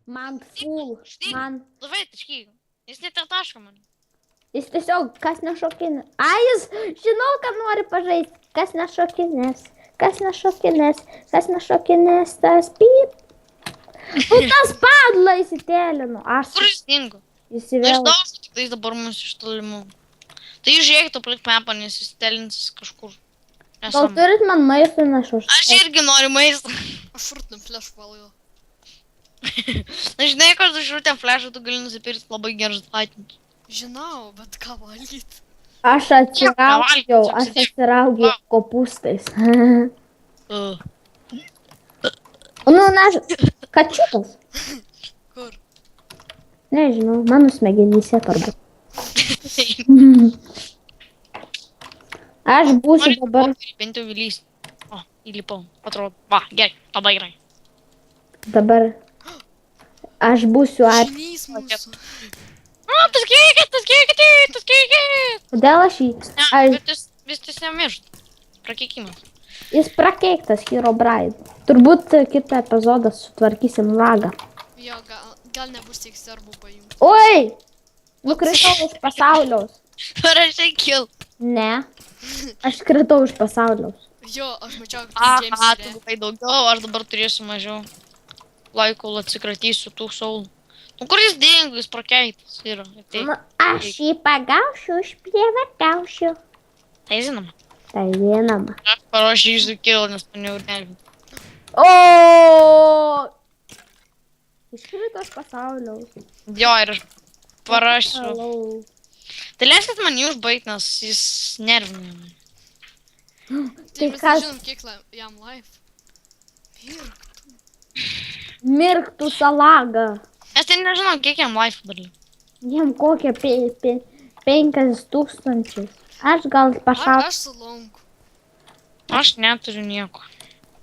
Man full. Man. Davai, taškyk. Jis net taško man. Jis tiesiog, kas nešokinės. Jis, žinau, kad nori pažaisti. Kas nešokinės. Kas nešokinės. Kas nešokinės. Tas pyp. Tas padla įsitėlinu. Kur jis dingo? Jis Aš įvėl. daug tik tais dabar mūsų iš tolimų. Tai žiūrėk, tu palik mapą, nes jis telinsis kažkur. Gal turit man maisto nešus? Aš irgi noriu maisto. Aš rūtinam flash valgo. Na žinai, kad už rūtę flashą tu gali nusipirkti labai gerus atinti. Žinau, bet ką valgyt? Aš atsiraugiau kopūstais. Nu, kačiukas. Kur? Nežinau, mano smegenyse turbūt. Aš būsiu dabar. Bent jau įlys. O, įlipau. Atrodo. Va, gerai. Labai gerai. Dabar. Aš būsiu Žinys mūsų. O, tas keikit. Kodėl aš jį? Ne, bet jis nemiršta. Prakeikimas. Jis prakeiktas, Herobrine. Turbūt kitą epizodą sutvarkysim lagą. Jo, gal nebus tiek svarbu paimti. Oi! Nukritau iš pasauliaus. Parašai kill. Ne. Aš kritau iš pasauliaus. Jo, aš mačiau, kad Aha, tu buvai daugiau, aš dabar turėsiu mažiau. Laiko, atsikratysiu tų saulų. Nu, kur jis dingo, jis prakeiktas yra. Aš jį pagaušiu, išprievartaušiu. Tai žinoma. Tai žinoma. Aš parašysiu kill, nes mane jau nervina. O! Iškrito iš pasauliaus. Jo, ir aš parašysiu. Hello. Tai leiskit man jį užbaigti, nes jis nervina mane. Tai mes nežinom, kiek jam life. Mirktų salagą. Mes tai nežinom, kiek jam life dar. Jam kokie 5000. Aš gal pašau. Aš su longu. Aš neturiu nieko.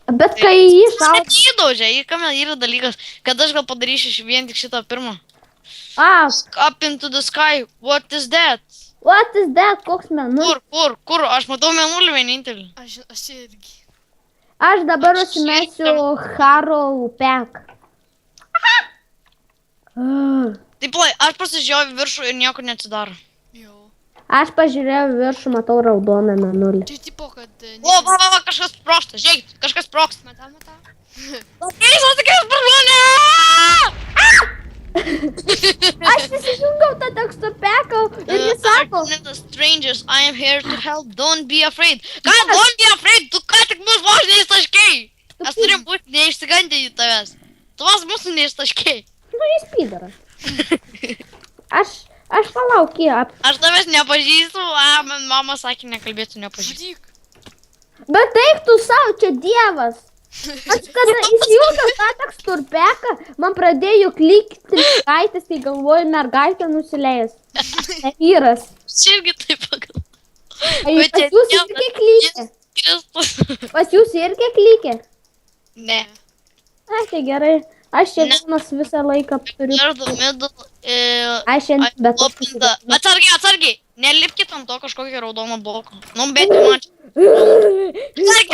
Bet kai jį šau... Bet įdaužė, į kame yra dalykas, kad aš gal padarysiu vien tik šitą pirmą. Up into the sky, what is that? What is that? Koks mėnulis? Kur? Aš matau mėnulį vienintelį. Aš irgi. Aš dabar užsimesiu Haro upek. Taip, aš pasižiūrėjau viršų ir nieko neatsidaro. Jo. Aš pažiūrėjau viršų, matau raudoną mėnulį. Tai tipo, kad... O, va, kažkas sproksta, žiūrėk, kažkas sproksta. Mata. Keisas, tikras per mane! Aš įsijungiau tą tekstą pekau ir jis sako... Strangers, I am here to help, don't be afraid. Ką, don't be afraid, tu ką tik mus vos neištaškei. Mes turim būti neišsigandę į tavęs. Tu vos mūsų neištaškei. Nu, jis pydaras. Aš palaukį. Aš tavęs nepažįstu, man mama sakė, nekalbėtų nepažįstu. Žudyk. Bet eik tu savo, čia dievas. Aš kada įsijungiau tą teksturpeką, man pradėjo klikti mergaitės, tai galvoju, mergaitė nusileis. Ne vyras. Šiaipgi taip pagal. Pas jūs irgi klikė? Pas jūs irgi klikė? Ne. Ai, tai gerai. Aš čia vienas visą laiką turiu. Aš šiandien bet Atsargiai. Nelipkit ant to kažkokio raudono bloko. Nu, bet jau man čia.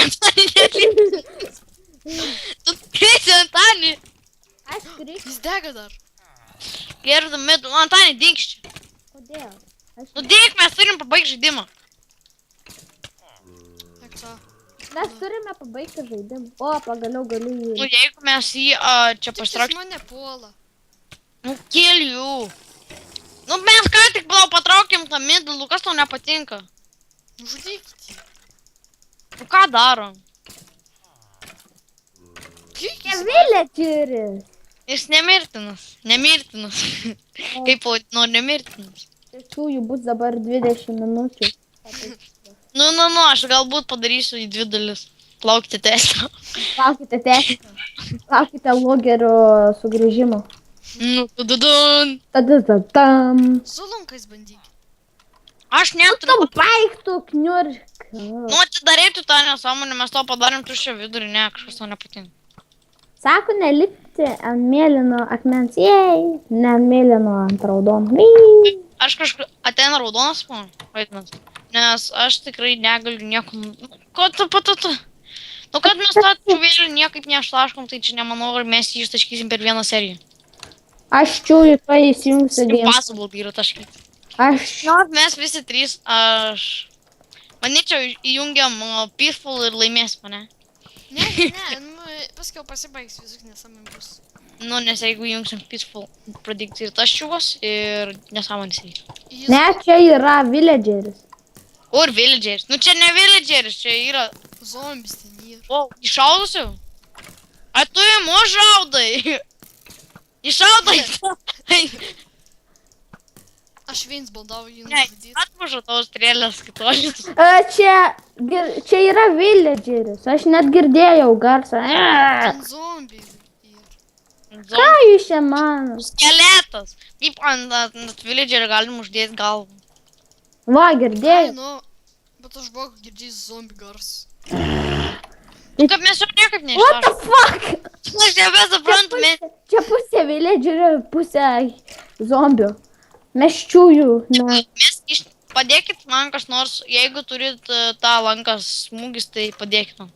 Atsargiai, nelipkit. Tu krėsi Antanį. Aš krisiu. Jis dega dar. Gerdami, Antanį, dink čia. Kodėl? Nu, dink, mes turim pabaigti žaidimą. Mes turime pabaigti žaidimą. O, pagaliau galiu jį. Nu, jeigu mes jį čia Tik jis pastrauksim. mane puola. Nu, kill jų. Nu, mes ką tik patraukėm tą midlų, kas tau nepatinka? Žudykit. Ну, Nu, ką darom? Villageris. Jis nemirtinas. Kaip vadinu, nemirtinas. Tiesųjų bus dabar 20 minučių. Nu, aš galbūt padarysiu į 2 dalis. Plaukite testą. Laukite testą. Laukite logerio sugrįžimo. Nu, tududun. Tadadadam. Su lunkais bandykit. Aš Tu neturiu. baigtų kniurk. Nu, atidarėtų tą nesąmonę, mes to padarėm tuščią vidurį, ne, kažkas to nepatinka. Sako, nelipti ant mėlyno akmens. Jei, ne ant mėlyno, ant raudono. Aš kažkaip ateina raudonas man, vaidinant. Nes aš tikrai negaliu nieko... Ko tu patatu? Nu, kad mes tą čuvėlį niekaip neištaškom, tai čia nemanau, ar mes jį ištaškysim per vieną seriją. Aš čiūju, kai įsijungsiu game. Impossible yra taškai. Aš... Mes visi trys, aš... Manyčiau, įjungiam Peaceful ir laimės mane. Ne, nu, paskiau pasibaigs visuk nesąmonė bus. Nu, nes jeigu jungsim Peaceful, pradėkti ir tas čiūvas ir nesąmonės įvyks. Jis Ne, čia yra villageris. O, ir villageris. Nu, čia ne villageris, čia yra... zombis ten yra. O, iššaudusiu? A tu įmu žaudai? Iššaudai? Aš viens baldavau jį Ne, nužudyti. atmužu tavo strėlės kitos. Čia yra villageris. Aš net girdėjau garsą. Ten zombiai yra. Ką jūs čia mano? Skeletas. Kaip ant villagerio galim uždėti galvą. Va, Ai, girdėjau. nu, bet aš buvau girdėjęs zombi garsą. Kaip mes jau niekaip What the neištašom. fuck? Aš nebesuprantu, mes... Čia pusė villagerio, pusė zombių. Mes čiūjų. Na. Mes padėkit man kas nors, jeigu turit tą lankas smūgis, tai padėkit man.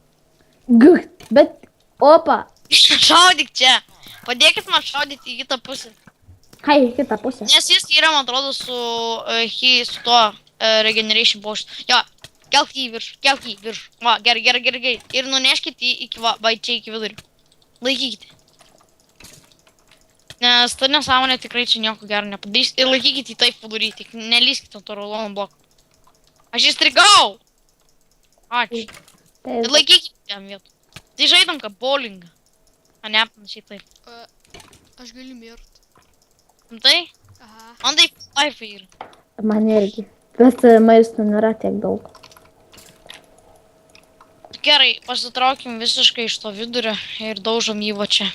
Bet, opa. Šaudyk čia. Padėkit man šaudyti į kitą pusę. Hai, į kitą pusę. Nes jis yra, man atrodo, su tuo regeneration potion. Jo, kelk jį į viršų. Va, gerai. Ir nuneškit jį iki, va, čia iki vidurio. Laikykite. Nes ta nesąmonė tikrai čia nieko gero nepadarys. Ir laikykit į taip vidury, tik nelyskit ant to raudono bloko. Aš įstrigau! Ačiū. Ir laikykit jam vietų. Tai žaidam kaip bowlingą. A ne, panašiai taip. Aš galiu mirt. Tai? Aha. Man taip life yra. Man irgi. Bet maisto nėra tiek daug. Gerai, pasitraukim visiškai iš to vidurio ir daužom jį va čia.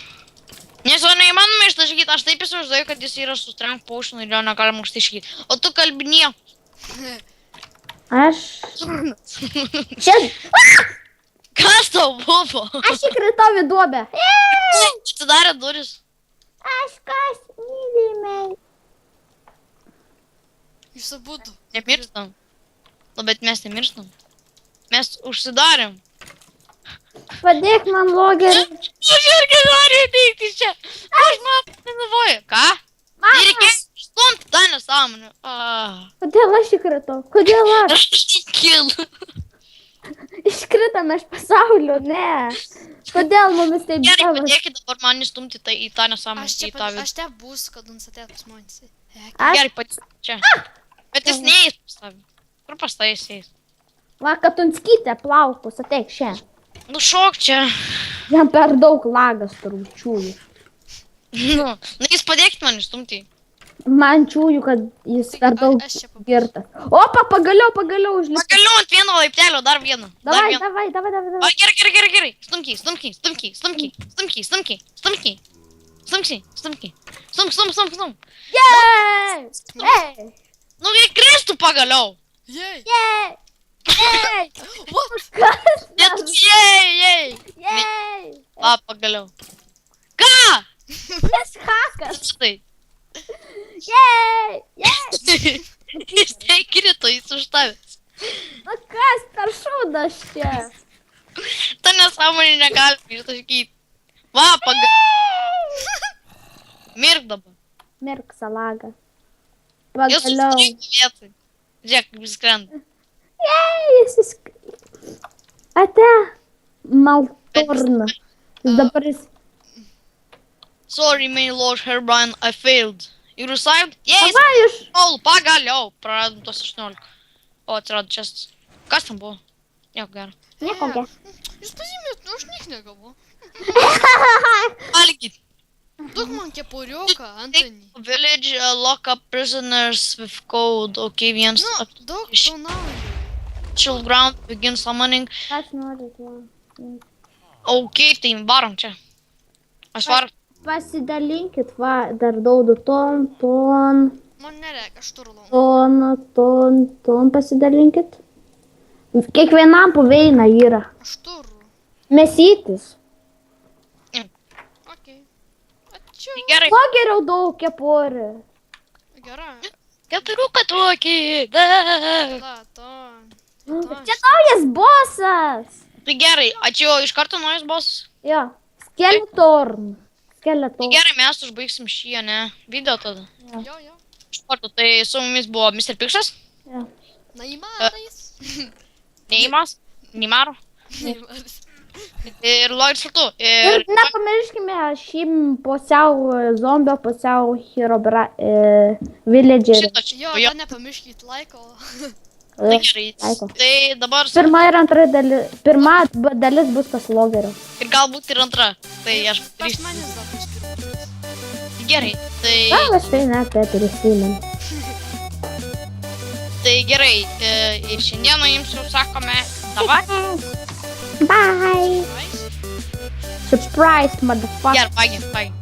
Nes jo neįmanoma ištaškyti, aš taip įsivaizduoju, kad jis yra su strength potion ir jo negalima ištaškyti. O tu kalbinė. Aš... Čia... Kas tau buvo? Aš įkritau į duobę. Atsidarė duris. Aš kas mylimai. Jūs abudu. Nemirštam. Nu, bet mes nemirštam. Mes užsidarėm. Padėk man logerį. Aš irgi noriu ateiti čia. Aš man nenuvoju. Ką? Tai reikės išstumti tą nesąmonę. Kodėl aš įkritau? Kodėl aš? Aš kilu. Iškritam iš pasaulio, ne. Kodėl mumis taip Gerai, davas? padėkit dabar man įstumti tai į tą nesąmonę. Aš čia, Į tą vidų. aš te būsiu, kad jums atėt pas manęs. Aš... Gerai, padėk čia. Bet jis neįs pas tavį. Kur pas tai jis eis? Va, kad unskytė plaukus, ateik šiandien. Nu šok čia. Jam per daug lagas turbūt. Nu, jis padėkit man išstumti. Man čiūju, kad jis per daug Aš čia pabandysiu. girtas. Opa, pagaliau užlipti. Pagaliau ant vieno laiptelio, dar vieną. Davai. O, gerai. Stumky. Stumk. Jej! Jej! Nu, kai kristų pagaliau. Jej! Jej! Jej! What? Kas? Net jej. Jej! A, pagaliau. Ką? Kas hakas? Tai. Jej! Jej! Jis nekrito, jis už tavęs. Nu kas per šūdas čia? Ta nesąmonė negali ištaškyti. Va, pagaliau. Mirk dabar. Mirk salagą. Jis Pagaliau. susirinko vietoj. Žiūrėk, kaip jis krenta. Jej, jis Ate. Maltorna. Jis dabar jis... Sorry, my lord Herobrine, I failed. You received? Yes! Va, iš... Pagaliau. Praradom tos 18. O, atsirado čestas. Kas ten buvo? Nieko gero. Nieko gero. Jūs pasimėt, nu aš niek negavau. Valgykit. Duok man kepurioką, Antony. Village lock up prisoners with code. Okay, vienas. Nu, daug to naujo. Chill ground, begin summoning. Aš noriu tuo. Okay, tai varom čia. Aš varom. Pasidalinkit, va, dar daudu ton. Man nereikia, aš turiu Ton pasidalinkit. Kiekvienam puveina yra. Aš turiu. Mesytis. Okei. Ačiū. Tai gerai. Kuo geriau daug kepurė. Gerai. Keturiuką tokį. La, to. Čia naujas bosas. Tai gerai, ačiū, iš karto naujas bosas. Jo. Skeletorn. skeletų. Gerai, mes užbaigsim šį, ne? Video tada. Jo. Iš karto, tai su mumis buvo Mr. Piksas, Naimarais. Neimas, Neimaro Naimarais. ir Lloyd Šaltu. Ir nepamirškime šį pusiau zombio, pusiau villager. Šito čia. Jo, Jo, dar nepamirškit laiko. tai gerai. Laiko. Tai dabar Pirma ir antra dalis. Pirma dalis bus pas logerio. ir galbūt ir antra. Tai aš Pas darysiu. manis dar bus pirmas. Gerai, tai, Gal aš tai ne apie prisimenu. tai gerai. Ir šiandieną jums jau sakome, davai. Bye! Nice. Surprise, motherfucker! Gerai, baigiam.